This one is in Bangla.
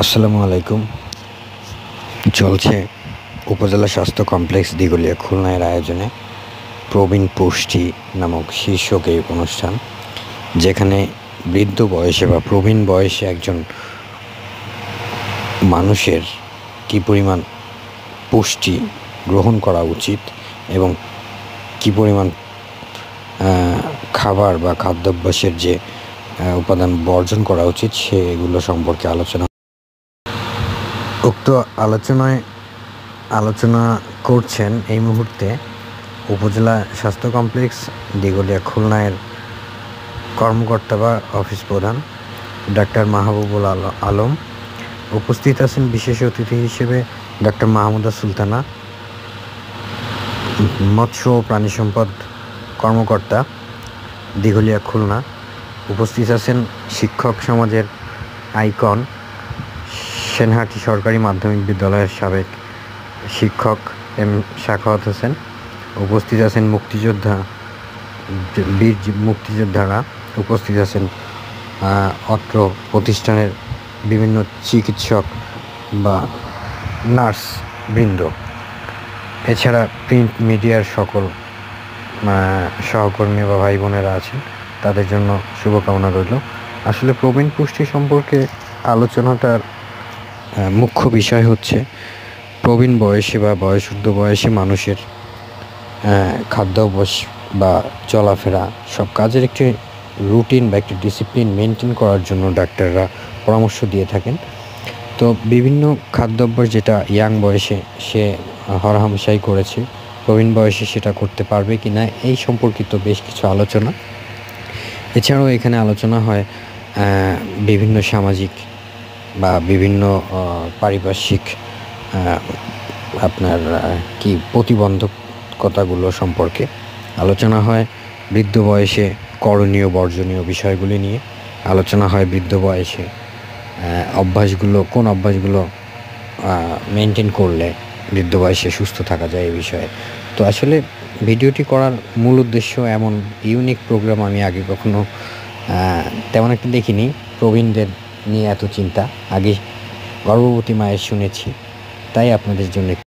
আসসালামু আলাইকুম। চলছে উপজেলা স্বাস্থ্য কমপ্লেক্স দিঘলিয়া খুলনার আয়োজনে প্রবীণ পুষ্টি নামক শীর্ষক এই অনুষ্ঠান, যেখানে বৃদ্ধ বয়সে বা প্রবীণ বয়সে একজন মানুষের কী পরিমাণ পুষ্টি গ্রহণ করা উচিত এবং কী পরিমাণ খাবার বা খাদ্যাভ্যাসের যে উপাদান বর্জন করা উচিত সেগুলো সম্পর্কে উক্ত আলোচনা করছেন এই মুহূর্তে উপজেলা স্বাস্থ্য কমপ্লেক্স দিঘলিয়া খুলনার কর্মকর্তা বা অফিস প্রধান ডাক্তার মাহবুবুল আলম। উপস্থিত আছেন বিশেষ অতিথি হিসেবে ডাক্তার মাহমুদা সুলতানা, মৎস্য ও প্রাণী সম্পদ কর্মকর্তা দিঘলিয়া খুলনা। উপস্থিত আছেন শিক্ষক সমাজের আইকন সেনহাটি সরকারি মাধ্যমিক বিদ্যালয়ের সাবেক শিক্ষক এম সাখাওয়াত হোসেন। উপস্থিত আছেন বীর মুক্তিযোদ্ধারা। উপস্থিত আছেন অত্র প্রতিষ্ঠানের বিভিন্ন চিকিৎসক বা নার্স বৃন্দ, এছাড়া প্রিন্ট মিডিয়ার সকল সহকর্মী বা ভাই বোনেরা আছেন, তাদের জন্য শুভকামনা রইল। আসলে প্রবীণ পুষ্টি সম্পর্কে আলোচনাটার মুখ্য বিষয় হচ্ছে প্রবীণ বয়সে বা বয়সূর্ধ্ব বয়সে মানুষের খাদ্যাভ্যাস বা চলাফেরা সব কাজের একটি রুটিন বা একটি ডিসিপ্লিন মেনটেন করার জন্য ডাক্তাররা পরামর্শ দিয়ে থাকেন। তো বিভিন্ন খাদ্যাভ্যাস যেটা ইয়াং বয়সে সে হরহামেশাই করেছে, প্রবীণ বয়সে সেটা করতে পারবে কি না এই সম্পর্কিত বেশ কিছু আলোচনা। এছাড়াও এখানে আলোচনা হয় বিভিন্ন সামাজিক বা বিভিন্ন পারিপার্শ্বিক আপনার প্রতিবন্ধকতাগুলো সম্পর্কে আলোচনা হয়। বৃদ্ধ বয়সে করণীয় বর্জনীয় বিষয়গুলি নিয়ে আলোচনা হয়। বৃদ্ধ বয়সে কোন অভ্যাসগুলো মেনটেন করলে বৃদ্ধ বয়সে সুস্থ থাকা যায় এই বিষয়ে। তো আসলে ভিডিওটি করার মূল উদ্দেশ্য, এমন ইউনিক প্রোগ্রাম আমি আগে কখনো তেমন একটা দেখিনি। প্রবীণদের নিয়ে এত চিন্তা আগে গর্ভবতী মায়ের শুনেছি, তাই আপনাদের জন্য